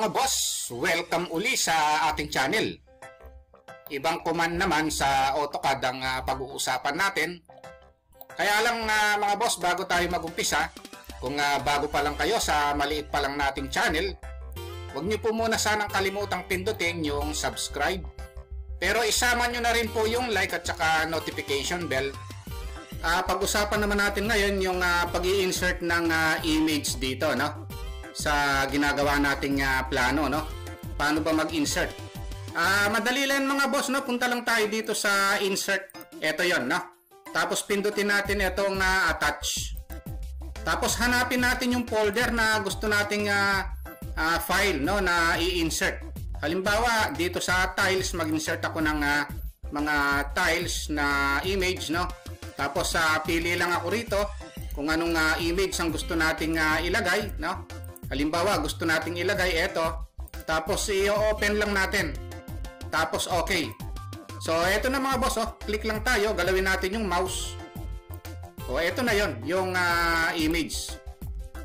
mga boss, welcome uli sa ating channel. Ibang command naman sa AutoCAD ang pag-uusapan natin. Kaya lang mga boss, bago tayo mag-umpisa, kung bago pa lang kayo sa maliit pa lang nating channel, huwag niyo po muna sanang kalimutang pindutin yung subscribe. Pero isama nyo na rin po yung like at saka notification bell. Pag-usapan naman natin ngayon yung pag-i-insert ng image dito, no? Sa ginagawa nating plano, no? Paano ba mag-insert? Madali lang mga boss, no? Punta lang tayo dito sa insert. Ito yon, no? Tapos pindutin natin itong attach. Tapos hanapin natin yung folder na gusto nating file, no? Na i-insert. Halimbawa, dito sa tiles, mag-insert ako ng mga tiles na image, no? Tapos pili lang ako rito kung anong image ang gusto nating ilagay, no? Halimbawa, gusto nating ilagay ito. Tapos i-open lang natin. Tapos okay. So ito na mga boss, oh. Click lang tayo, galawin natin yung mouse. So ito na yon, yung image.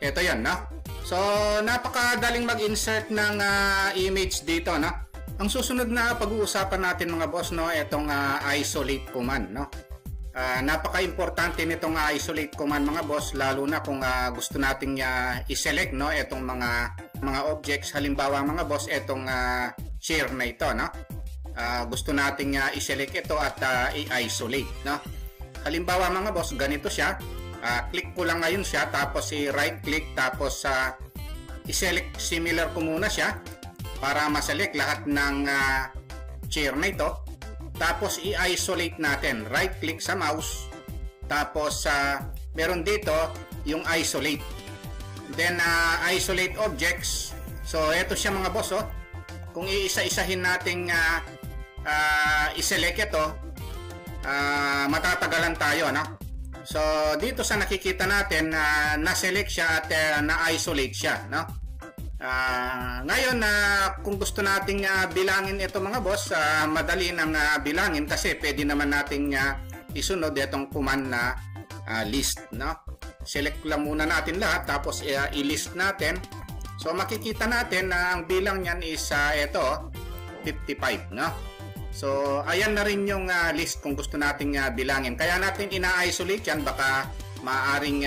Ito yan, no? So napakadaling mag-insert ng image dito, no? Ang susunod na pag-uusapan natin mga boss, no, itong isolate command, no? Napaka-importante nitong isolate command mga boss, lalo na kung gusto nating i-select, no, itong mga objects. Halimbawa mga boss, itong chair na ito, no? Gusto nating i-select ito at i-isolate, no? Halimbawa mga boss, ganito siya. Click ko lang ngayon siya, tapos i-right click, tapos i-select similar ko muna siya para ma-select lahat ng chair na ito. Tapos i-isolate natin, right click sa mouse, tapos meron dito yung isolate, then isolate objects. So ito siya mga boss, oh. Kung iisa-isahin nating i-select ito, matatagalan tayo, no? So dito sa nakikita natin na-select siya at na-isolate siya, no? Ngayon kung gusto nating bilangin ito mga boss, madali nang bilangin kasi pwede naman nating isunod itong command na list, no? Select lang muna natin lahat, tapos i-list natin. So makikita natin na ang bilang niyan is ito 55, no? So ayan na rin yung list kung gusto nating bilangin. Kaya natin ina-isolate yan, baka maaring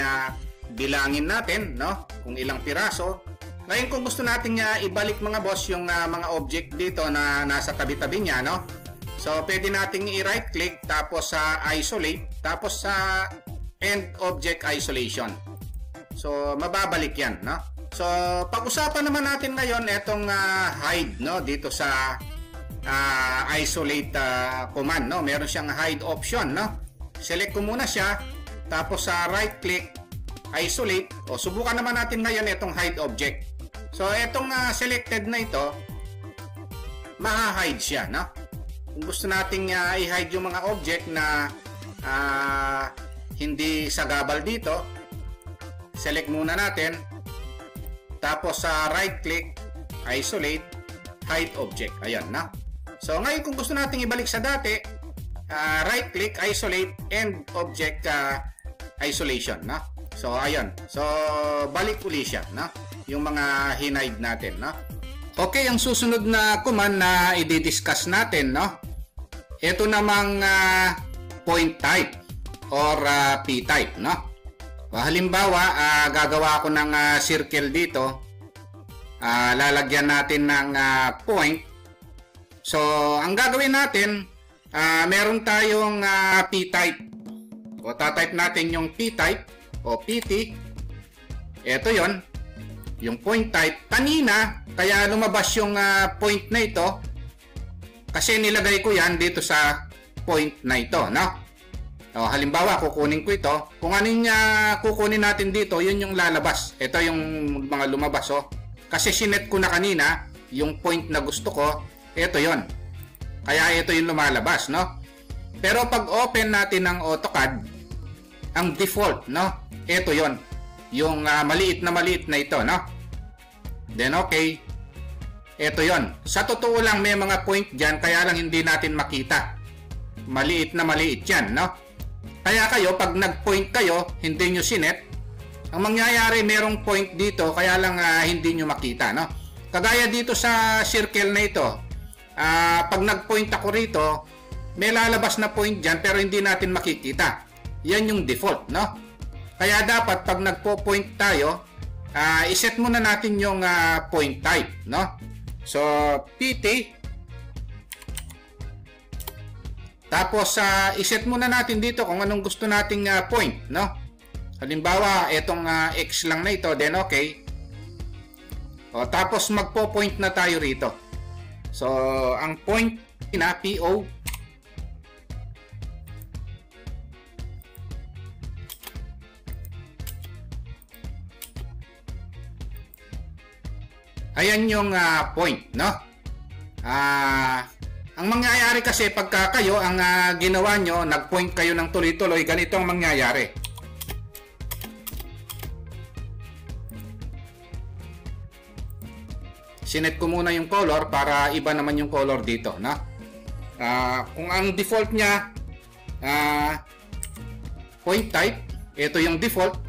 bilangin natin, no, kung ilang piraso. Ngayon kung gusto natin ibalik mga boss yung mga object dito na nasa tabi-tabi niya, no? So pwede nating i-right click, tapos isolate, tapos end object isolation. So mababalik yan, no? So pag-usapan naman natin ngayon itong hide, no, dito sa isolate command, no? Meron siyang hide option, no? Select ko muna siya, tapos right click, isolate. O subukan naman natin ngayon itong hide object. So itong selected na ito, ma-hide siya, no? Kung gusto nating i-hide yung mga object na hindi sagabal dito, select muna natin, tapos right click, isolate, hide object. Ayan, no? So ngayon kung gusto nating ibalik sa dati, right click, isolate, end object isolation, no? So ayan, so balik uli siya, no, yung mga hinide natin, no? Okay, ang susunod na command na i-discuss natin, no, ito namang point type or p-type, no? Halimbawa, gagawa ako ng circle dito, lalagyan natin ng point. So ang gagawin natin, meron tayong p-type, o tatype natin yung p-type o pt. Ito yon, yung point type. Kanina kaya lumabas yung point na ito kasi nilagay ko yan dito sa point na ito, no? O, halimbawa kukunin ko ito, kung ano yung kukunin natin dito, yun yung lalabas. Ito yung mga lumabas, oh. Kasi sinet ko na kanina yung point na gusto ko, ito yon, kaya ito yung lumalabas, no? Pero pag open natin ng AutoCAD, ang default, no, ito yon, yung maliit na ito, no? Then okay, ito yon. Sa totoo lang may mga point dyan, kaya lang hindi natin makita. Maliit yan, no? Kaya kayo pag nag-point kayo, hindi nyo sinet, ang mangyayari merong point dito, kaya lang hindi nyo makita, no? Kagaya dito sa circle na ito, pag nag-point ako rito, may lalabas na point dyan pero hindi natin makikita. Yan yung default, no? Kaya dapat pag nagpo-point tayo, iset muna natin yung point type, no? So, PT. Tapos, iset muna natin dito kung anong gusto nating point, no? Halimbawa, itong X lang na ito, then okay. O, tapos, magpo-point na tayo rito. So, ang point na PO. Ayan yung point, no? Ang mangyayari kasi pagka kayo, ang ginawa nyo, nag-point kayo ng tuloy-tuloy, ganito ang mangyayari. Sinet ko muna yung color para iba naman yung color dito, no? Kung ang default niya, point type, ito yung default.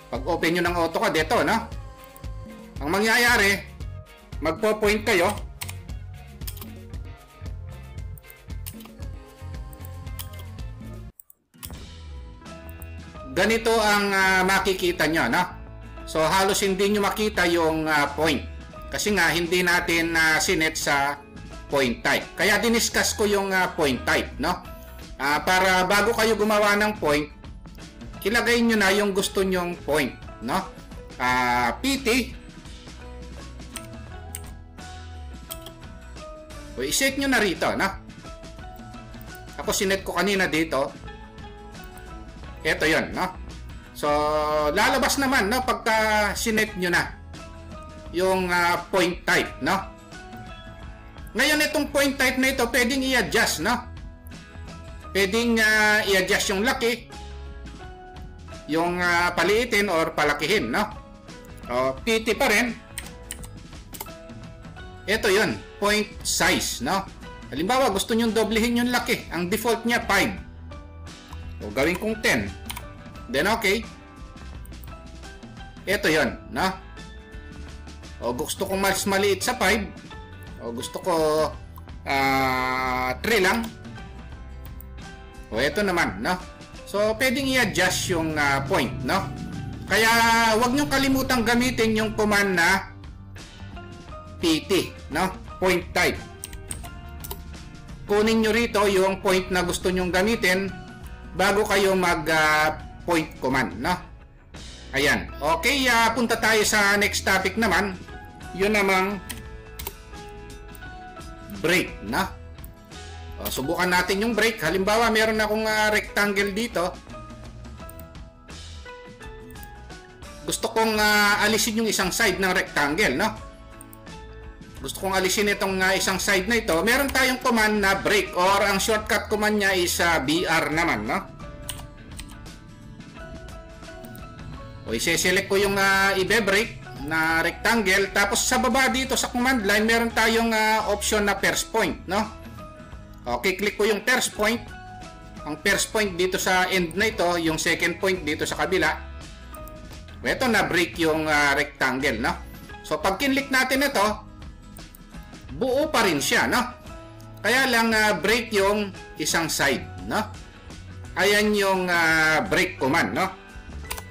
Pag open nyo ng AutoCAD, ito, no? Ang mangyayari, magpo-point kayo. Ganito ang makikita nyo, no? So, halos hindi nyo makita yung point. Kasi nga, hindi natin sinet sa point type. Kaya diniscuss ko yung point type, no? Para bago kayo gumawa ng point, ilagay nyo na yung gusto nyong point, no? PT. So, iset nyo na rito, no? Ako sinet ko kanina dito. Ito yon, no? So, lalabas naman, no? Pagka sinet nyo na yung point type, no? Ngayon, itong point type na ito, pwedeng i-adjust, no? Pwedeng i-adjust yung laki, yung paliitin or palakihin, no? O, PT pa rin. Ito yon, point size, no? Halimbawa, gusto nyo doblehin yung laki. Ang default niya, 5. O, gawin kong 10. Then, okay. Ito yon, no? O, gusto kong mas maliit sa 5. O, gusto ko 3 lang. O, ito naman, no? So, pwedeng i-adjust yung point, no? Kaya, huwag nyo kalimutang gamitin yung command na PT, no? Point type. Kunin nyo rito yung point na gusto nyong gamitin bago kayo mag point command, no? Ayan. Okay, punta tayo sa next topic naman. Yun namang break, no? Subukan natin yung break. Halimbawa, meron akong rectangle dito. Gusto kong alisin yung isang side ng rectangle, no? Gusto kong alisin itong isang side na ito. Meron tayong command na break or ang shortcut command niya is BR naman, no? O, ise-select ko yung ibe-break na rectangle. Tapos sa baba dito sa command line, meron tayong option na first point, no? Okay, click ko yung first point. Ang first point dito sa end na ito, yung second point dito sa kabila. Ito na break yung rectangle, no? So pag kinlik natin ito, buo pa rin siya, no? Kaya lang break yung isang side, no? Ayan yung break command, no?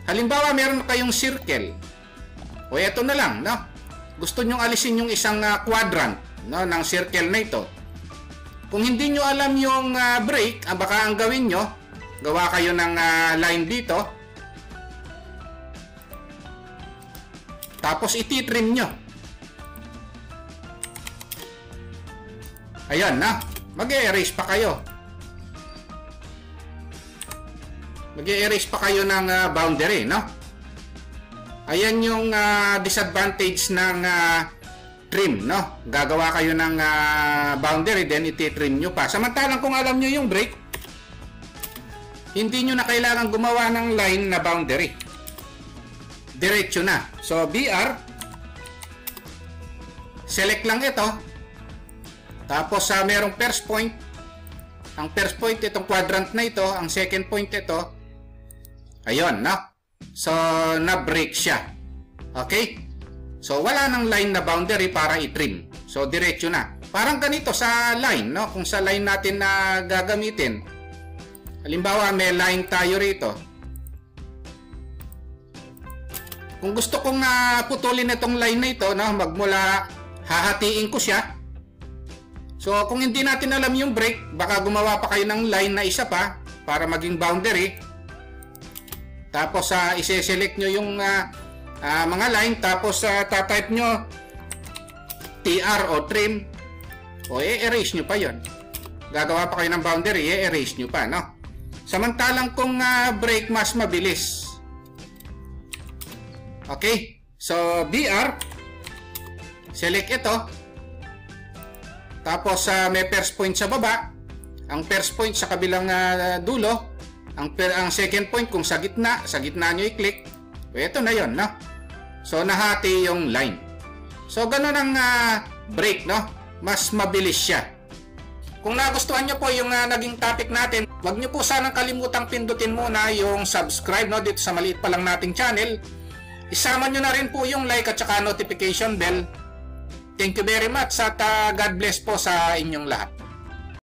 Halimbawa, meron kayong circle. O ito na lang, no? Gusto nyong alisin yung isang quadrant, no, ng circle na ito. Kung hindi nyo alam yung break, baka ang gawin nyo, gawa kayo ng line dito. Tapos ititrim nyo. Ayan na, mag-e-erase pa kayo. Mag-e-erase pa kayo ng boundary, no? Ayan yung disadvantage ng trim, no? Gagawa kayo ng boundary, then ititrim nyo pa. Samantalang kung alam nyo yung break, hindi nyo na kailangan gumawa ng line na boundary. Diretso na. So, BR, select lang ito. Tapos merong first point. Ang first point, itong quadrant na ito. Ang second point ito. Ayun, no? So, na-break siya. Okay? So wala nang line na boundary para i-trim. So diretso na. Parang ganito sa line, no? Kung sa line natin na gagamitin. Halimbawa, may line tayo rito. Kung gusto kong putulin itong line na ito, no? Magmula, hahatiin ko siya. So kung hindi natin alam yung break, baka gumawa pa kayo ng line na isa pa para maging boundary. Tapos ise-select nyo yung mga line, tapos tatype nyo TR o trim, o i-erase nyo pa yon. Gagawa pa kayo ng boundary, i-erase nyo pa, no? Samantalang kung break, mas mabilis. Okay, so BR, select ito, tapos may first point sa baba, ang first point sa kabilang dulo, ang second point kung sa gitna nyo i-click. Ito na yon, no? So nahati yung line. So ganun ang break, no? Mas mabilis siya. Kung nagustuhan nyo po yung naging topic natin, wag nyo po sanang kalimutang pindutin muna yung subscribe, no, dito sa maliit pa lang nating channel. Isama nyo na rin po yung like at saka notification bell. Thank you very much at God bless po sa inyong lahat.